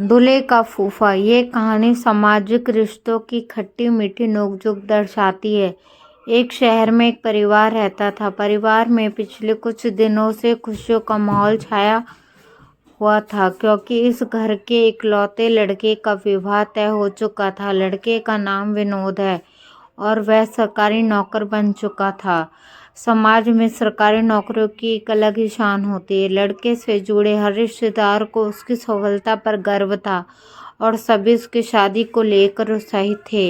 दूल्हे का फूफा। ये कहानी सामाजिक रिश्तों की खट्टी मीठी नोकझोंक दर्शाती है। एक शहर में एक परिवार रहता था। परिवार में पिछले कुछ दिनों से खुशियों का माहौल छाया हुआ था, क्योंकि इस घर के इकलौते लड़के का विवाह तय हो चुका था। लड़के का नाम विनोद है और वह सरकारी नौकर बन चुका था। समाज में सरकारी नौकरियों की एक अलग ही शान होती है। लड़के से जुड़े हर रिश्तेदार को उसकी सफलता पर गर्व था और सभी उसकी शादी को लेकर उत्साहित थे।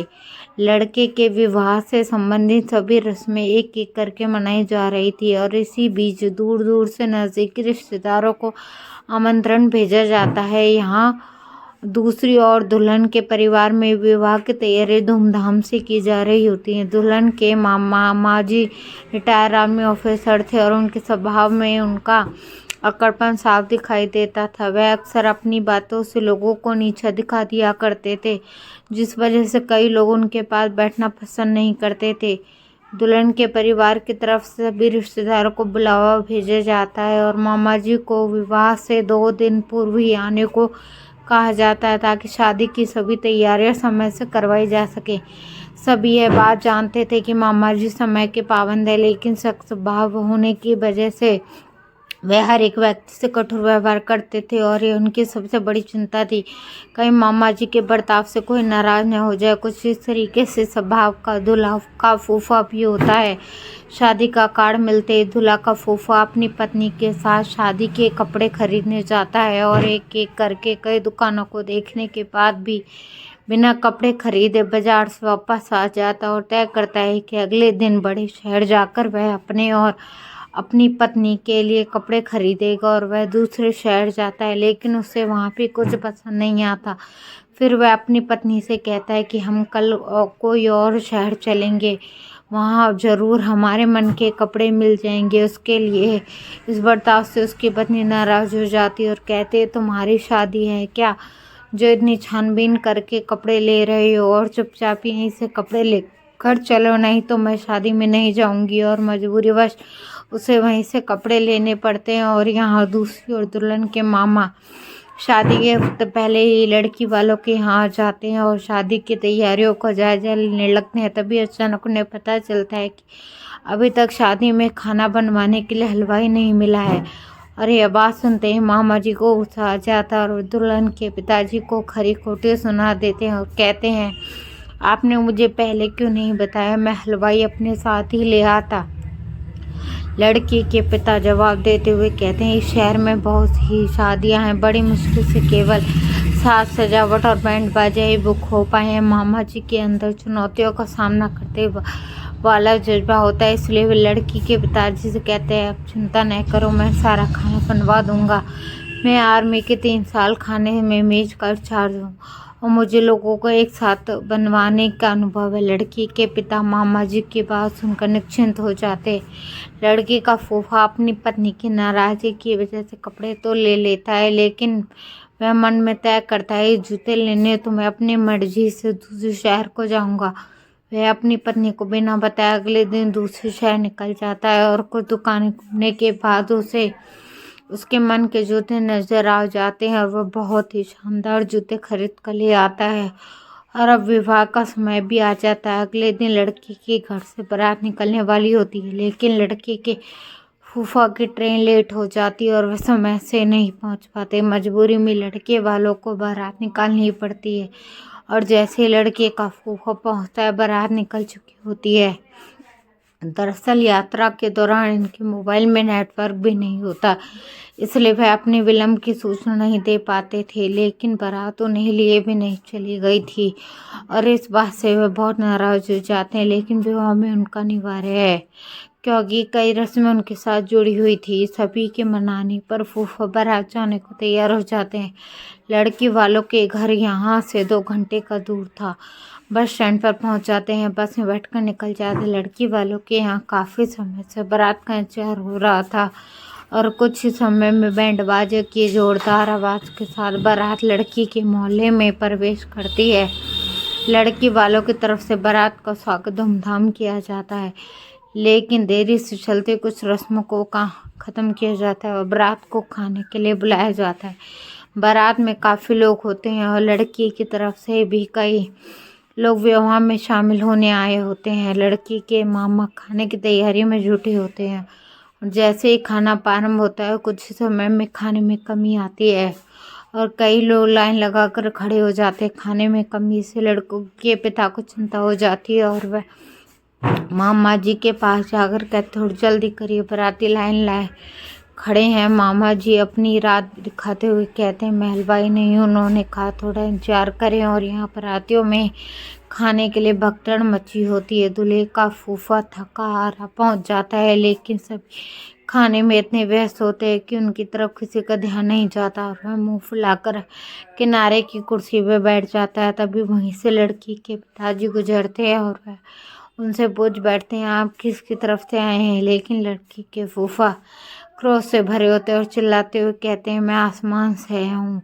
लड़के के विवाह से संबंधित सभी रस्में एक एक करके मनाई जा रही थी और इसी बीच दूर दूर से नज़दीकी रिश्तेदारों को आमंत्रण भेजा जाता है। यहाँ दूसरी ओर दुल्हन के परिवार में विवाह की तैयारी धूमधाम से की जा रही होती है। दुल्हन के मामा जी रिटायर आर्मी ऑफिसर थे और उनके स्वभाव में उनका अकड़पन साफ दिखाई देता था। वह अक्सर अपनी बातों से लोगों को नीचा दिखा दिया करते थे, जिस वजह से कई लोग उनके पास बैठना पसंद नहीं करते थे। दुल्हन के परिवार की तरफ से सभी रिश्तेदारों को बुलावा भेजा जाता है और मामा जी को विवाह से 2 दिन पूर्व ही आने को कहा जाता है, ताकि शादी की सभी तैयारियां समय से करवाई जा सके। सभी यह बात जानते थे कि मामा जी समय के पाबंद है, लेकिन सख्त स्वभाव होने की वजह से वे हर एक व्यक्ति से कठोर व्यवहार करते थे और ये उनकी सबसे बड़ी चिंता थी। कहीं मामा जी के बर्ताव से कोई नाराज न हो जाए। कुछ इस तरीके से स्वभाव का दूल्हा का फूफा भी होता है। शादी का कार्ड मिलते ही दूल्हा का फूफा अपनी पत्नी के साथ शादी के कपड़े खरीदने जाता है और एक एक करके कई दुकानों को देखने के बाद भी बिना कपड़े खरीदे बाजार से वापस आ जाता और तय करता है कि अगले दिन बड़े शहर जाकर वह अपने और अपनी पत्नी के लिए कपड़े खरीदेगा। और वह दूसरे शहर जाता है, लेकिन उसे वहाँ पे कुछ पसंद नहीं आता। फिर वह अपनी पत्नी से कहता है कि हम कल कोई और शहर चलेंगे, वहाँ ज़रूर हमारे मन के कपड़े मिल जाएंगे उसके लिए। इस बर्ताव से उसकी पत्नी नाराज़ हो जाती है और कहती है, तुम्हारी शादी है क्या जो इतनी छानबीन करके कपड़े ले रहे हो, और चुपचाप यहीं से कपड़े लेकर चलो, नहीं तो मैं शादी में नहीं जाऊंगी। और मजबूरीवश उसे वहीं से कपड़े लेने पड़ते हैं। और यहाँ दूसरी ओर दुल्हन के मामा शादी के हफ्ते पहले ही लड़की वालों के यहाँ जाते हैं और शादी की तैयारियों का जायजा लेने लगते हैं। तभी अचानक उन्हें पता चलता है कि अभी तक शादी में खाना बनवाने के लिए हलवाई नहीं मिला है। और यह बात सुनते ही मामा जी को गुस्सा आ जाता है और दुल्हन के पिताजी को खरी खोटी सुना देते हैं और कहते हैं, आपने मुझे पहले क्यों नहीं बताया, मैं हलवाई अपने साथ ही ले आता। लड़की के पिता जवाब देते हुए कहते हैं, इस शहर में बहुत ही शादियां हैं, बड़ी मुश्किल से केवल साज सजावट और बैंड बाजा ही बुक हो पाए हैं। मामा जी के अंदर चुनौतियों का सामना करते वाला जज्बा होता है, इसलिए वे लड़की के पिताजी से कहते हैं, आप चिंता न करो, मैं सारा खाना बनवा दूंगा। मैं आर्मी के 3 साल खाने में मेज का चार्ज हूँ और मुझे लोगों को एक साथ बनवाने का अनुभव है। लड़की के पिता मामा जी की बात सुनकर निश्चिंत हो जाते। लड़की का फूफा अपनी पत्नी की नाराज़गी की वजह से कपड़े तो ले लेता है, लेकिन वह मन में तय करता है, जूते लेने तो मैं अपनी मर्जी से दूसरे शहर को जाऊंगा। वह अपनी पत्नी को बिना बताए अगले दिन दूसरे शहर निकल जाता है और कुछ दुकानें घूमने के बाद उसे उसके मन के जूते नजर आ जाते हैं और वह बहुत ही शानदार जूते खरीद कर ले आता है। और अब विवाह का समय भी आ जाता है। अगले दिन लड़की के घर से बारात निकलने वाली होती है, लेकिन लड़के के फूफा की ट्रेन लेट हो जाती है और वह समय से नहीं पहुंच पाते। मजबूरी में लड़के वालों को बारात निकालनी पड़ती है और जैसे लड़के का फूफा पहुंचता है, बारात निकल चुकी होती है। दरअसल यात्रा के दौरान इनके मोबाइल में नेटवर्क भी नहीं होता, इसलिए वह अपने विलम्ब की सूचना नहीं दे पाते थे। लेकिन बारात उन्हें लिए भी नहीं चली गई थी और इस बात से वह बहुत नाराज हो जाते हैं। लेकिन विवाह में उनका अनिवार्य है, क्योंकि कई रस्में उनके साथ जुड़ी हुई थी। सभी के मनाने पर फूफा बारात जाने को तैयार हो जाते हैं। लड़की वालों के घर यहाँ से 2 घंटे का दूर था। बस स्टैंड पर पहुंच जाते हैं, बस में बैठकर निकल जाते। लड़की वालों के यहाँ काफ़ी समय से बारात का इंतजार हो रहा था और कुछ ही समय में बैंड बाजे की जोरदार आवाज़ के साथ बारात लड़की के मोहल्ले में प्रवेश करती है। लड़की वालों की तरफ से बारात का स्वागत धूमधाम किया जाता है, लेकिन देरी से चलते कुछ रस्मों को ख़त्म किया जाता है और बारात को खाने के लिए बुलाया जाता है। बारात में काफ़ी लोग होते हैं और लड़की की तरफ से भी कई लोग विवाह में शामिल होने आए होते हैं। लड़की के मामा खाने की तैयारी में जुटे होते हैं। जैसे ही खाना प्रारंभ होता है कुछ समय में खाने में कमी आती है और कई लोग लाइन लगाकर खड़े हो जाते हैं। खाने में कमी से लड़कों के पिता को चिंता हो जाती है और वह मामा जी के पास जाकर कहते थोड़ी जल्दी करिए, बाराती लाइन लाए खड़े हैं। मामा जी अपनी रात दिखाते हुए कहते हैं मैं हलवाई नहीं हूँ। उन्होंने कहा थोड़ा इंतजार करें और यहाँ बारातियों में खाने के लिए भगदड़ मची होती है। दूल्हे का फूफा थका हारा पहुँच जाता है, लेकिन सभी खाने में इतने व्यस्त होते हैं कि उनकी तरफ किसी का ध्यान नहीं जाता और वह मुंह फुलाकर किनारे की कुर्सी पे बैठ जाता है। तभी वहीं से लड़की के पिताजी गुजरते हैं और वह उनसे पूछ बैठते हैं आप किसकी तरफ से आए हैं। लेकिन लड़की के फूफा क्रोध से भरे होते और चिल्लाते हुए कहते हैं मैं आसमान से आया हूँ।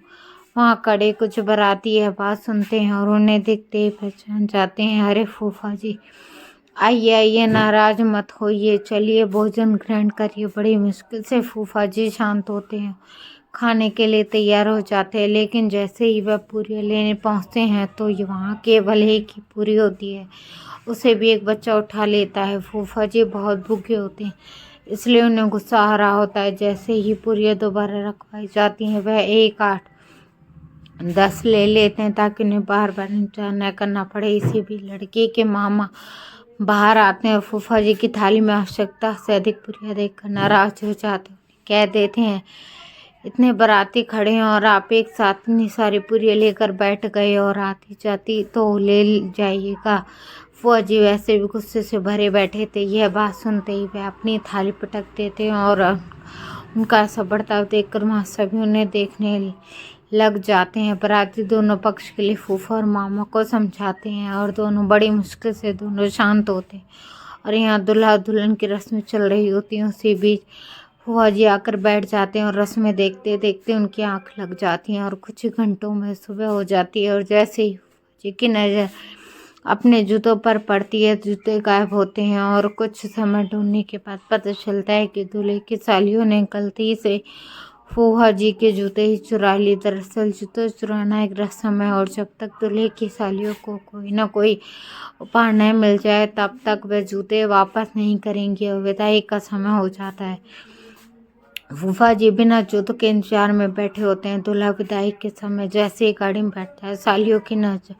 वहाँ खड़े कुछ बाराती यह बात सुनते हैं और उन्हें देखते ही पहचान जाते हैं। अरे फूफा जी, आइए आइए, नाराज मत होइए, चलिए भोजन ग्रहण करिए। बड़ी मुश्किल से फूफा जी शांत होते हैं, खाने के लिए तैयार हो जाते हैं। लेकिन जैसे ही वह पूरी लेने पहुँचते हैं तो ये वहाँ केवल एक ही पूरी होती है, उसे भी एक बच्चा उठा लेता है। फूफा जी बहुत भूखे होते हैं, इसलिए उन्हें गुस्सा आ रहा होता है। जैसे ही पूरी दोबारा रखवाई जाती हैं वह 1, 8, 10 ले लेते हैं ताकि उन्हें बार बार इंतजार न करना पड़े। इसी भी लड़की के मामा बाहर आते हैं। फूफा जी की थाली में आवश्यकता से अधिक पूरियां देखकर नाराज हो जाते हैं, कह देते हैं इतने बाराती खड़े हैं और आप एक साथ इतनी सारी पूरियां लेकर बैठ गए और आती जाती तो ले जाइएगा। फूफा जी वैसे भी गुस्से से भरे बैठे थे। यह बात सुनते ही वे अपनी थाली पटक देते हैं और उनका ऐसा बर्ताव देखकर वहाँ सभी उन्हें देखने लग जाते हैं। बाराती दोनों पक्ष के लिए फूफा और मामा को समझाते हैं और दोनों बड़ी मुश्किल से दोनों शांत होते हैं और यहाँ दूल्हा दुल्हन की रस्में चल रही होती हैं। उसी बीच फूफा जी आकर बैठ जाते हैं और रस्में देखते देखते उनकी आंख लग जाती हैं और कुछ ही घंटों में सुबह हो जाती है। और जैसे ही फूफा जी की नज़र अपने जूतों पर पड़ती है, जूते गायब होते हैं और कुछ समय ढूंढने के बाद पता चलता है कि दूल्हे की सालियों ने गलती से फूफा जी के जूते ही चुरा लिए। दरअसल जूते चुराना एक रस्म है और जब तक दूल्हे की सालियों को कोई ना कोई उपहार न मिल जाए तब तक वे जूते वापस नहीं करेंगे और विदाई का समय हो जाता है। फूफा जी बिना जूतों के इंतजार में बैठे होते हैं। दूल्हा विदाई के समय जैसे ही गाड़ी में बैठता है सालियों की नजर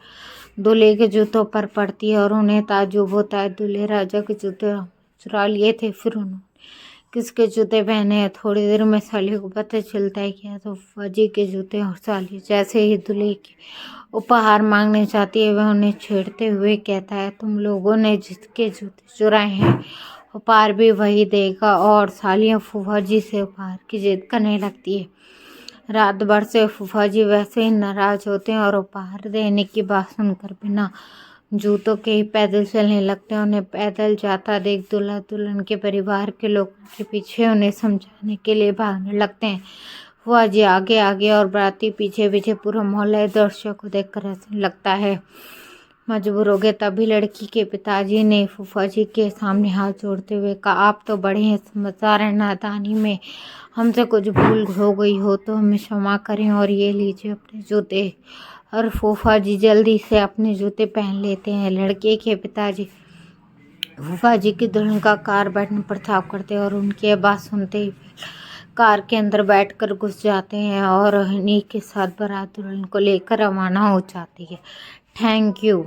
दूल्हे के जूतों पर पड़ती है और उन्हें ताज्जुब होता है। दूल्हे राजा के जूते चुरा लिए थे, फिर उन्होंने किसके जूते पहने हैं। थोड़ी देर में सालियों को पता चलता है कि तो फूफा जी के जूते। और साली जैसे ही दूल्हे की उपहार मांगने जाती है वह उन्हें छेड़ते हुए कहता है तुम लोगों ने जिसके जूते चुराए हैं उपहार भी वही देगा। और सालियाँ फूफा जी से उपहार की जिद करने लगती है। रात भर से फूफा जी वैसे ही नाराज होते हैं और उपहार देने की बात सुनकर बिना जूतों के ही पैदल चलने लगते हैं। उन्हें पैदल जाता देख दूल्हा दुल्हन के परिवार के लोग उनके पीछे उन्हें समझाने के लिए भागने लगते हैं। फूफा जी आगे आगे और बाराती पीछे पीछे। पूरा मोहल्ला दृश्य को देखकर हंसने लगता है। मजबूर हो गए। तभी लड़की के पिताजी ने फूफा जी के सामने हाथ जोड़ते हुए कहा आप तो बड़े हैं समझदार हैं, नादानी में हमसे कुछ भूल हो गई हो तो हमें क्षमा करें और ये लीजिए अपने जूते। और फूफा जी जल्दी से अपने जूते पहन लेते हैं। लड़के के पिताजी फूफा जी की दुल्हन का कार बैठने पर थाप करते हैं और उनकी बात सुनते ही कार के अंदर बैठकर घुस जाते हैं और इन्हीं के साथ बारात दुल्हन को लेकर रवाना हो जाती है। Thank you.